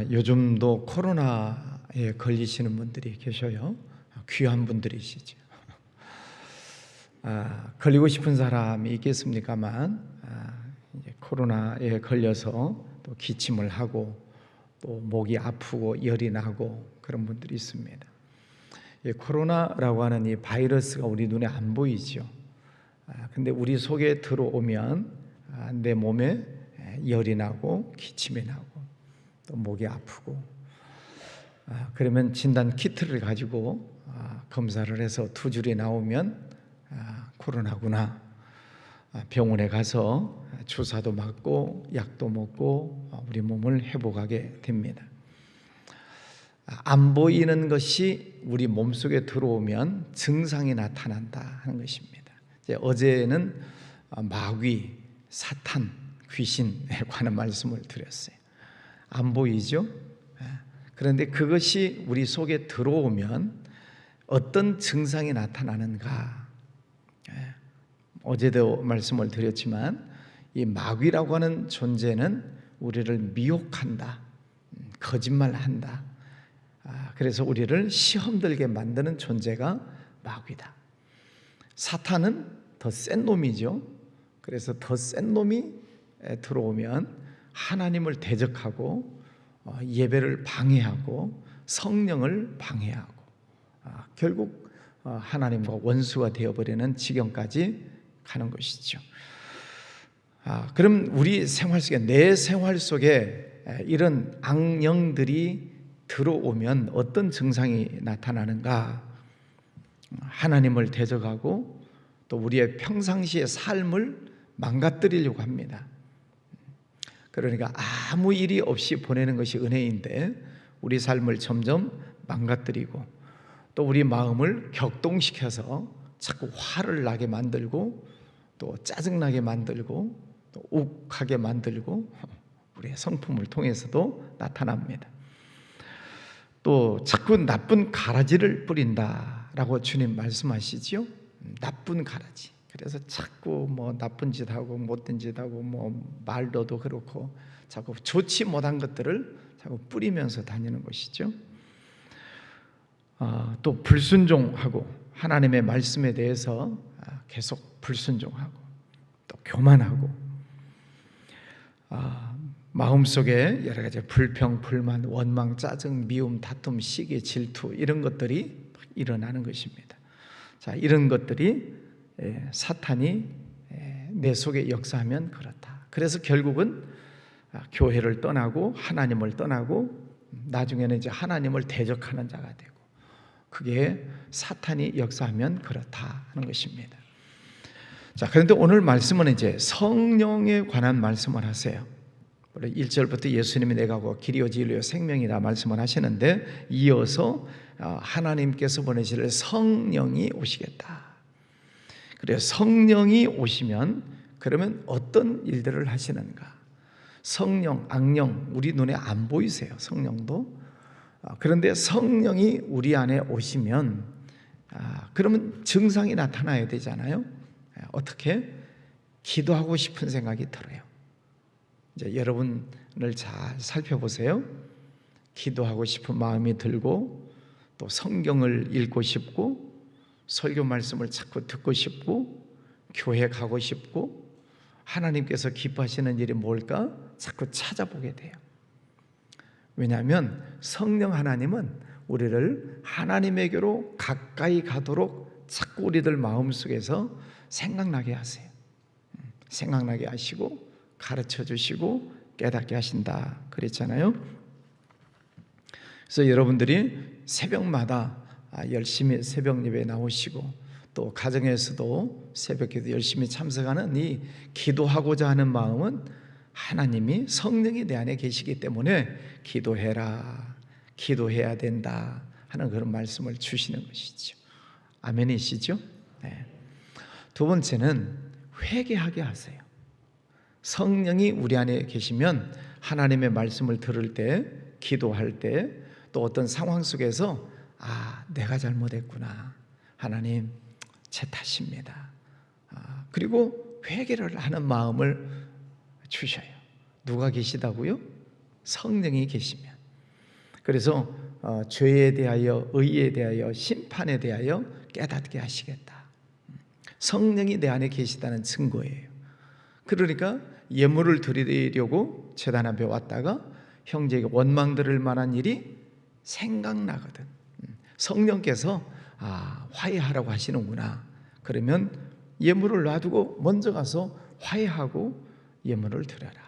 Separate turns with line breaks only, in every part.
요즘도 코로나에 걸리시는 분들이 계셔요. 귀한 분들이시죠. 걸리고 싶은 사람이 있겠습니까만 이제 코로나에 걸려서 또 기침을 하고 또 목이 아프고 열이 나고 그런 분들이 있습니다. 코로나라고 하는 이 바이러스가 우리 눈에 안 보이죠. 근데 우리 속에 들어오면 내 몸에 열이 나고 기침이 나고 또 목이 아프고 그러면 진단 키트를 가지고 검사를 해서 두 줄이 나오면 코로나구나. 병원에 가서 주사도 맞고 약도 먹고 우리 몸을 회복하게 됩니다. 안 보이는 것이 우리 몸속에 들어오면 증상이 나타난다 하는 것입니다. 어제는 마귀, 사탄, 귀신에 관한 말씀을 드렸어요. 안 보이죠? 그런데 그것이 우리 속에 들어오면 어떤 증상이 나타나는가? 어제도 말씀을 드렸지만 이 마귀라고 하는 존재는 우리를 미혹한다, 거짓말한다. 그래서 우리를 시험 들게 만드는 존재가 마귀다. 사탄은 더 센 놈이죠. 그래서 더 센 놈이 들어오면 하나님을 대적하고 예배를 방해하고 성령을 방해하고 결국 하나님과 원수가 되어버리는 지경까지 가는 것이죠. 그럼 우리 생활 속에, 내 생활 속에 이런 악령들이 들어오면 어떤 증상이 나타나는가? 하나님을 대적하고 또 우리의 평상시의 삶을 망가뜨리려고 합니다. 그러니까 아무 일이 없이 보내는 것이 은혜인데 우리 삶을 점점 망가뜨리고 또 우리 마음을 격동시켜서 자꾸 화를 나게 만들고 또 짜증나게 만들고 또 욱하게 만들고 우리의 성품을 통해서도 나타납니다. 또 자꾸 나쁜 가라지를 뿌린다라고 주님 말씀하시지요. 나쁜 가라지. 그래서 자꾸 나쁜 짓 하고 못된 짓 하고 말도도 그렇고 자꾸 좋지 못한 것들을 자꾸 뿌리면서 다니는 것이죠. 또 불순종하고 하나님의 말씀에 대해서 계속 불순종하고 또 교만하고 마음속에 여러 가지 불평, 불만, 원망, 짜증, 미움, 다툼, 시기, 질투 이런 것들이 일어나는 것입니다. 자, 이런 것들이 사탄이 내 속에 역사하면 그렇다. 그래서 결국은 교회를 떠나고 하나님을 떠나고 나중에는 이제 하나님을 대적하는 자가 되고 그게 사탄이 역사하면 그렇다 하는 것입니다. 자, 그런데 오늘 말씀은 이제 성령에 관한 말씀을 하세요. 1절부터 예수님이 내가 길이요 진리요 생명이라 말씀을 하시는데 이어서 하나님께서 보내실 성령이 오시겠다. 그래서 성령이 오시면 그러면 어떤 일들을 하시는가? 성령, 악령 우리 눈에 안 보이세요. 성령도. 그런데 성령이 우리 안에 오시면 그러면 증상이 나타나야 되잖아요. 어떻게? 기도하고 싶은 생각이 들어요. 이제 여러분을 잘 살펴보세요. 기도하고 싶은 마음이 들고 또 성경을 읽고 싶고 설교 말씀을 자꾸 듣고 싶고 교회 가고 싶고 하나님께서 기뻐하시는 일이 뭘까? 자꾸 찾아보게 돼요. 왜냐하면 성령 하나님은 우리를 하나님에게로 가까이 가도록 자꾸 우리들 마음속에서 생각나게 하세요. 생각나게 하시고 가르쳐 주시고 깨닫게 하신다 그랬잖아요. 그래서 여러분들이 새벽마다 열심히 새벽 예배에 나오시고 또 가정에서도 새벽기도 열심히 참석하는 이 기도하고자 하는 마음은 하나님이 성령이 내 안에 계시기 때문에 기도해라, 기도해야 된다 하는 그런 말씀을 주시는 것이죠. 아멘이시죠? 네. 두 번째는 회개하게 하세요. 성령이 우리 안에 계시면 하나님의 말씀을 들을 때, 기도할 때, 또 어떤 상황 속에서 내가 잘못했구나. 하나님 제 탓입니다. 그리고 회개를 하는 마음을 주셔요. 누가 계시다고요? 성령이 계시면. 그래서 죄에 대하여, 의에 대하여, 심판에 대하여 깨닫게 하시겠다. 성령이 내 안에 계시다는 증거예요. 그러니까 예물을 드리려고 제단 앞에 왔다가 형제에게 원망 들을 만한 일이 생각나거든. 성령께서 화해하라고 하시는구나. 그러면 예물을 놔두고 먼저 가서 화해하고 예물을 드려라.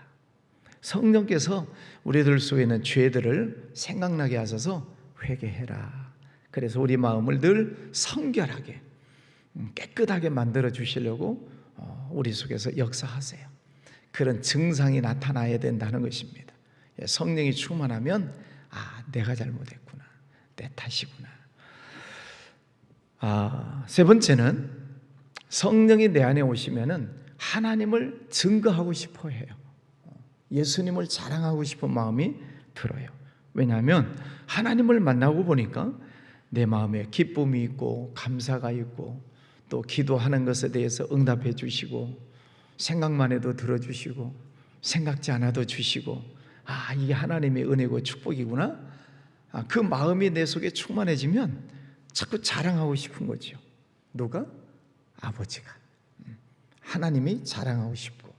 성령께서 우리들 속에 있는 죄들을 생각나게 하셔서 회개해라. 그래서 우리 마음을 늘 성결하게 깨끗하게 만들어 주시려고 우리 속에서 역사하세요. 그런 증상이 나타나야 된다는 것입니다. 성령이 충만하면 내가 잘못했구나, 내 탓이구나. 세 번째는 성령이 내 안에 오시면은 하나님을 증거하고 싶어 해요. 예수님을 자랑하고 싶은 마음이 들어요. 왜냐하면 하나님을 만나고 보니까 내 마음에 기쁨이 있고 감사가 있고 또 기도하는 것에 대해서 응답해 주시고 생각만 해도 들어주시고 생각지 않아도 주시고 이게 하나님의 은혜고 축복이구나. 그 마음이 내 속에 충만해지면 자꾸 자랑하고 싶은 거죠. 누가? 아버지가. 하나님이 자랑하고 싶고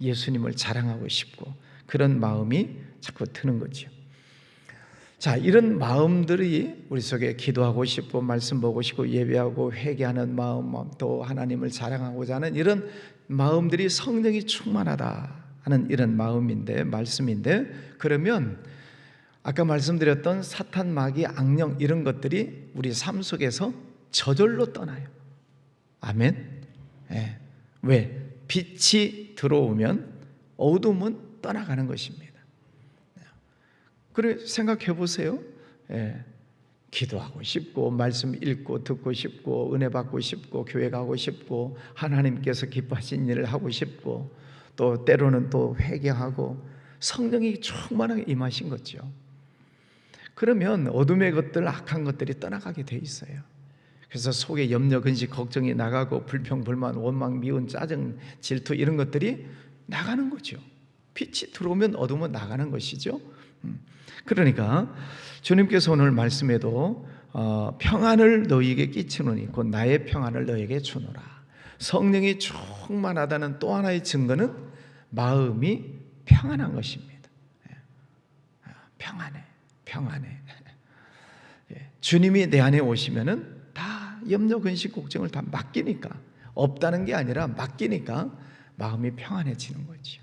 예수님을 자랑하고 싶고 그런 마음이 자꾸 드는 거죠. 자, 이런 마음들이 우리 속에 기도하고 싶고 말씀 보고 싶고 예배하고 회개하는 마음, 또 하나님을 자랑하고자 하는 이런 마음들이 성령이 충만하다 하는 이런 마음인데, 말씀인데, 그러면 아까 말씀드렸던 사탄, 마귀, 악령 이런 것들이 우리 삶 속에서 저절로 떠나요. 아멘. 왜? 빛이 들어오면 어둠은 떠나가는 것입니다. 그래 생각해 보세요. 기도하고 싶고 말씀 읽고 듣고 싶고 은혜 받고 싶고 교회 가고 싶고 하나님께서 기뻐하신 일을 하고 싶고 또 때로는 또 회개하고 성령이 충만하게 임하신 거죠. 그러면 어둠의 것들, 악한 것들이 떠나가게 돼 있어요. 그래서 속에 염려, 근심, 걱정이 나가고 불평, 불만, 원망, 미운, 짜증, 질투 이런 것들이 나가는 거죠. 빛이 들어오면 어둠은 나가는 것이죠. 그러니까 주님께서 오늘 말씀에도 평안을 너희에게 끼치노니 곧 나의 평안을 너희에게 주노라. 성령이 충만하다는 또 하나의 증거는 마음이 평안한 것입니다. 평안해. 주님이 내 안에 오시면은 다 염려, 근심, 걱정을 다 맡기니까, 없다는 게 아니라 맡기니까 마음이 평안해지는 거죠.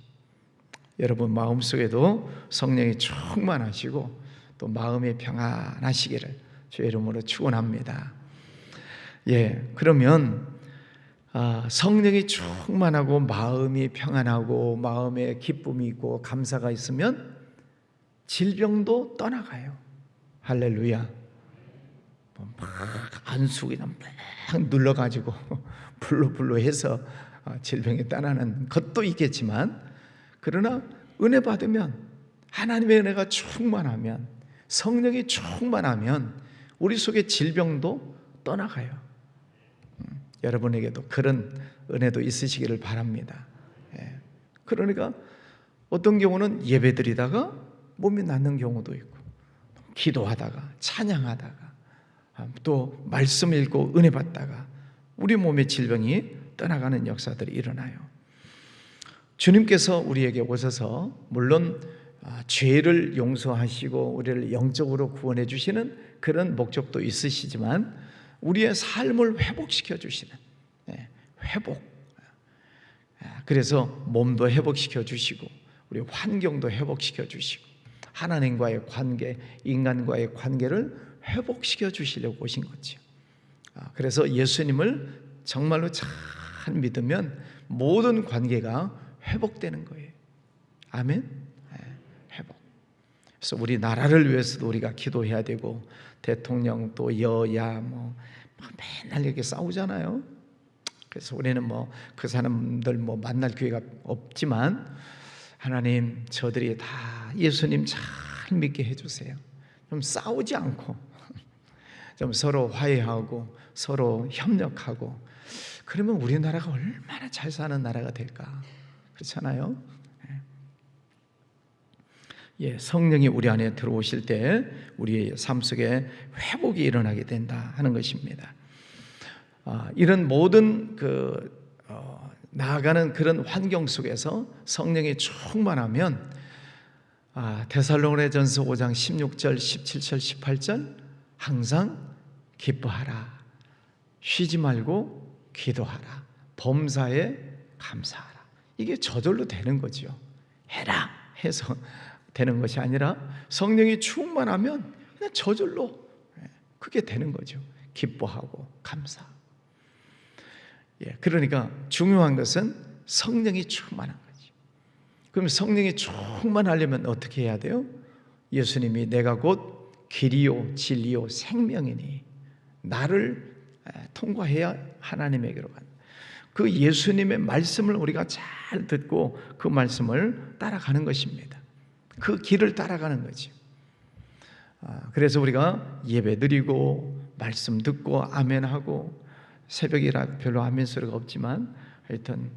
여러분 마음속에도 성령이 충만하시고 또 마음이 평안하시기를 주의 이름으로 축원합니다. 그러면 성령이 충만하고 마음이 평안하고 마음에 기쁨이 있고 감사가 있으면 질병도 떠나가요. 할렐루야. 막 안수 그냥 막 눌러가지고 불로 해서 질병이 떠나는 것도 있겠지만, 그러나 은혜 받으면, 하나님의 은혜가 충만하면, 성령이 충만하면 우리 속에 질병도 떠나가요. 여러분에게도 그런 은혜도 있으시기를 바랍니다. 그러니까 어떤 경우는 예배드리다가 몸이 낫는 경우도 있고, 기도하다가 찬양하다가 또 말씀 읽고 은혜 받다가 우리 몸의 질병이 떠나가는 역사들이 일어나요. 주님께서 우리에게 오셔서 물론 죄를 용서하시고 우리를 영적으로 구원해 주시는 그런 목적도 있으시지만 우리의 삶을 회복시켜 주시는 회복. 그래서 몸도 회복시켜 주시고 우리 환경도 회복시켜 주시고 하나님과의 관계, 인간과의 관계를 회복시켜 주시려고 오신 거죠. 그래서 예수님을 정말로 잘 믿으면 모든 관계가 회복되는 거예요. 아멘. 회복. 그래서 우리 나라를 위해서도 우리가 기도해야 되고, 대통령 또 여야 맨날 이렇게 싸우잖아요. 그래서 우리는 그 사람들 만날 기회가 없지만, 하나님 저들이 다 예수님 잘 믿게 해주세요. 좀 싸우지 않고 좀 서로 화해하고 서로 협력하고, 그러면 우리나라가 얼마나 잘 사는 나라가 될까. 그렇잖아요. 성령이 우리 안에 들어오실 때 우리의 삶 속에 회복이 일어나게 된다 하는 것입니다. 이런 모든 나아가는 그런 환경 속에서 성령이 충만하면 데살로니가전서 5장 16절, 17절, 18절 항상 기뻐하라, 쉬지 말고 기도하라, 범사에 감사하라. 이게 저절로 되는 거죠. 해라 해서 되는 것이 아니라 성령이 충만하면 그냥 저절로 그게 되는 거죠. 기뻐하고 감사. 그러니까 중요한 것은 성령이 충만한 거지. 그럼 성령이 충만하려면 어떻게 해야 돼요? 예수님이 내가 곧 길이요 진리요 생명이니 나를 통과해야 하나님에게로 간다. 그 예수님의 말씀을 우리가 잘 듣고 그 말씀을 따라가는 것입니다. 그 길을 따라가는 거지. 그래서 우리가 예배 드리고 말씀 듣고 아멘하고, 새벽이라 별로 아멘 소리가 없지만 하여튼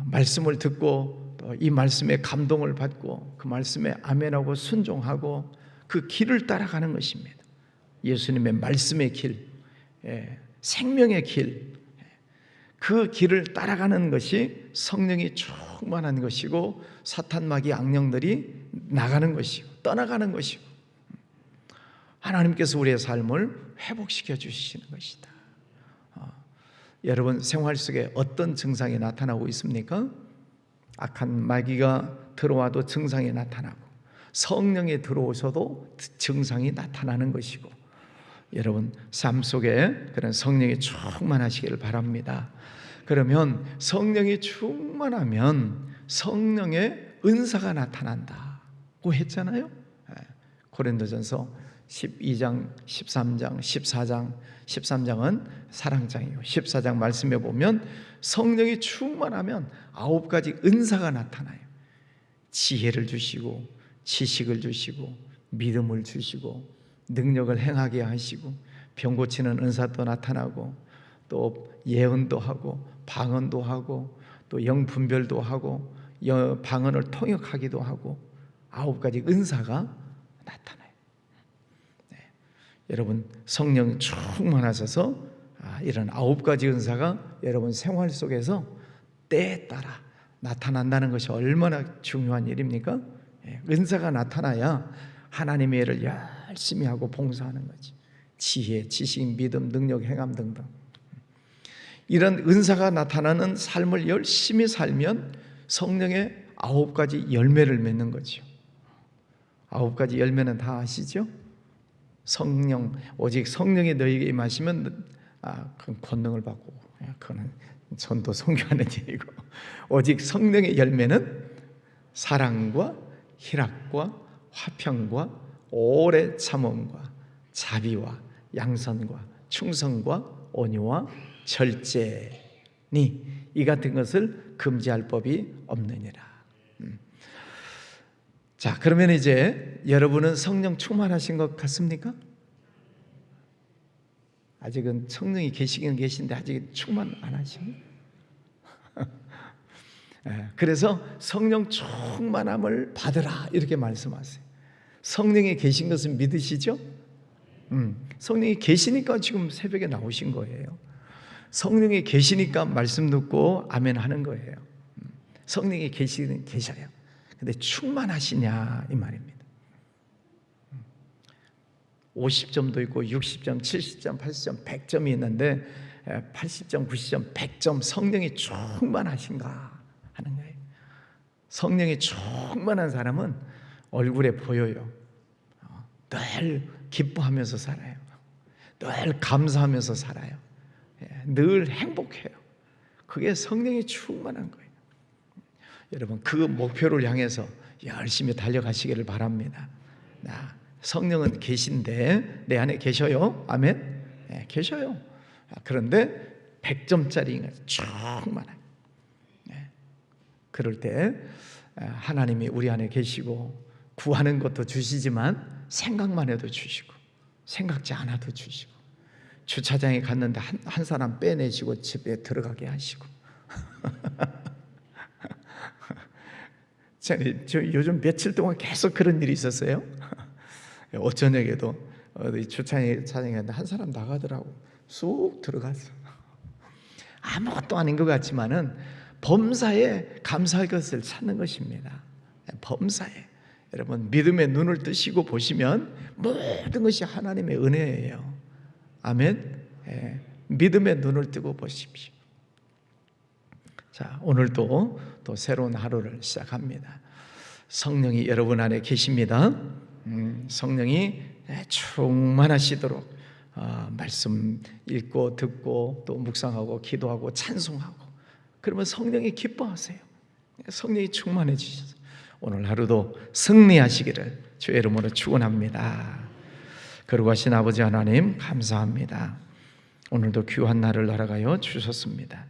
말씀을 듣고 또 이 말씀에 감동을 받고 그 말씀에 아멘하고 순종하고 그 길을 따라가는 것입니다. 예수님의 말씀의 길, 생명의 길, 그 길을 따라가는 것이 성령이 충만한 것이고 사탄 마귀 악령들이 나가는 것이고 떠나가는 것이고 하나님께서 우리의 삶을 회복시켜 주시는 것이다. 여러분 생활 속에 어떤 증상이 나타나고 있습니까? 악한 마귀가 들어와도 증상이 나타나고 성령이 들어오셔도 증상이 나타나는 것이고, 여러분 삶 속에 그런 성령이 충만하시기를 바랍니다. 그러면 성령이 충만하면 성령의 은사가 나타난다고 했잖아요. 고린도전서 12장, 13장, 14장, 13장은 사랑장이고 14장 말씀에 보면 성령이 충만하면 9가지 은사가 나타나요. 지혜를 주시고 지식을 주시고 믿음을 주시고 능력을 행하게 하시고 병 고치는 은사도 나타나고 또 예언도 하고 방언도 하고 또 영분별도 하고 방언을 통역하기도 하고 9가지 은사가 나타나요. 여러분 성령 충만하셔서 이런 9가지 은사가 여러분 생활 속에서 때에 따라 나타난다는 것이 얼마나 중요한 일입니까? 은사가 나타나야 하나님의 일을 열심히 하고 봉사하는 거지. 지혜, 지식, 믿음, 능력, 행함 등등. 이런 은사가 나타나는 삶을 열심히 살면 성령의 9가지 열매를 맺는 거죠. 9가지 열매는 다 아시죠? 성령, 오직 성령이 너희에게 임하시면 그건 권능을 받고, 그거는 전도 선교하는 일이고, 오직 성령의 열매는 사랑과 희락과 화평과 오래 참음과 자비와 양선과 충성과 온유와 절제니 이 같은 것을 금지할 법이 없느니라. 자, 그러면 이제 여러분은 성령 충만하신 것 같습니까? 아직은 성령이 계시긴 계신데 아직 충만 안 하십니까? 그래서 성령 충만함을 받으라 이렇게 말씀하세요. 성령이 계신 것은 믿으시죠? 성령이 계시니까 지금 새벽에 나오신 거예요. 성령이 계시니까 말씀 듣고 아멘 하는 거예요. 성령이 계셔요. 근데 충만하시냐 이 말입니다. 50점도 있고 60점, 70점, 80점, 100점이 있는데 80점, 90점, 100점 성령이 충만하신가 하는 거예요. 성령이 충만한 사람은 얼굴에 보여요. 늘 기뻐하면서 살아요. 늘 감사하면서 살아요. 늘 행복해요. 그게 성령이 충만한 거예요. 여러분 그 목표를 향해서 열심히 달려가시기를 바랍니다. 성령은 계신데 내 안에 계셔요. 아멘. 계셔요. 그런데 100점짜리 충만해요. 그럴 때 하나님이 우리 안에 계시고 구하는 것도 주시지만 생각만 해도 주시고 생각지 않아도 주시고 주차장에 갔는데 한 사람 빼내시고 집에 들어가게 하시고 저 요즘 며칠 동안 계속 그런 일이 있었어요. 오저녁에도 어디 주차장에 갔는데 한 사람 나가더라고. 쑥 들어갔어. 아무것도 아닌 것 같지만은 범사에 감사할 것을 찾는 것입니다. 범사에. 여러분 믿음의 눈을 뜨시고 보시면 모든 것이 하나님의 은혜예요. 아멘. 믿음의 눈을 뜨고 보십시오. 자, 오늘도 또 새로운 하루를 시작합니다. 성령이 여러분 안에 계십니다. 성령이 충만하시도록 말씀 읽고 듣고 또 묵상하고 기도하고 찬송하고, 그러면 성령이 기뻐하세요. 성령이 충만해지셔서 오늘 하루도 승리하시기를 주의 이름으로 축원합니다. 거룩하신 아버지 하나님 감사합니다. 오늘도 귀한 날을 알아가여 주셨습니다.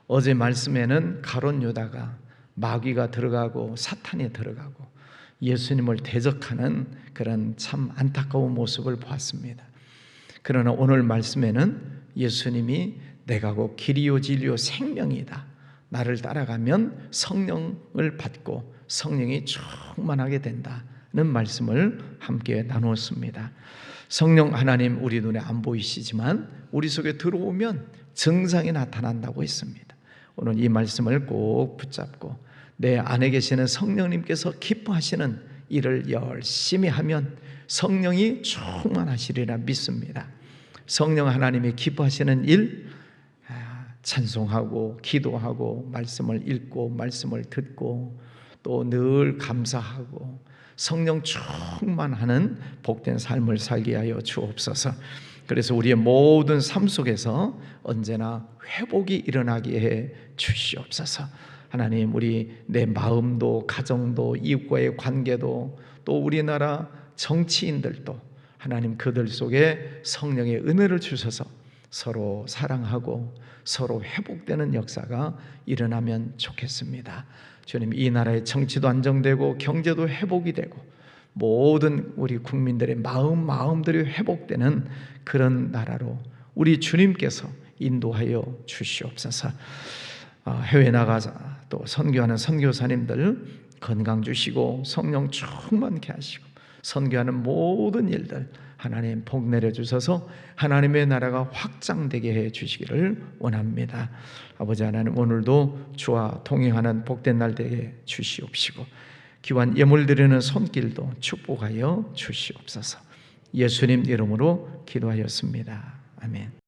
어제 말씀에는 가룟 유다가 마귀가 들어가고 사탄이 들어가고 예수님을 대적하는 그런 참 안타까운 모습을 보았습니다. 그러나 오늘 말씀에는 예수님이 내가 곧 길이요 진리요 생명이다, 나를 따라가면 성령을 받고 성령이 충만하게 된다는 말씀을 함께 나누었습니다. 성령 하나님 우리 눈에 안 보이시지만 우리 속에 들어오면 증상이 나타난다고 했습니다. 오늘 이 말씀을 꼭 붙잡고 내 안에 계시는 성령님께서 기뻐하시는 일을 열심히 하면 성령이 충만하시리라 믿습니다. 성령 하나님이 기뻐하시는 일, 찬송하고 기도하고 말씀을 읽고 말씀을 듣고 또 늘 감사하고 성령 충만하는 복된 삶을 살게 하여 주옵소서. 그래서 우리의 모든 삶 속에서 언제나 회복이 일어나게 해 주시옵소서. 하나님, 우리 내 마음도 가정도 이웃과의 관계도 또 우리나라 정치인들도 하나님 그들 속에 성령의 은혜를 주셔서 서로 사랑하고 서로 회복되는 역사가 일어나면 좋겠습니다. 주님, 이 나라의 정치도 안정되고 경제도 회복이 되고 모든 우리 국민들의 마음들이 회복되는 그런 나라로 우리 주님께서 인도하여 주시옵소서. 해외 나가서 또 선교하는 선교사님들 건강 주시고 성령 충만케 하시고 선교하는 모든 일들 하나님 복 내려주셔서 하나님의 나라가 확장되게 해 주시기를 원합니다. 아버지 하나님, 오늘도 주와 동행하는 복된 날 되게 주시옵시고 귀한 예물 드리는 손길도 축복하여 주시옵소서. 예수님 이름으로 기도하였습니다. 아멘.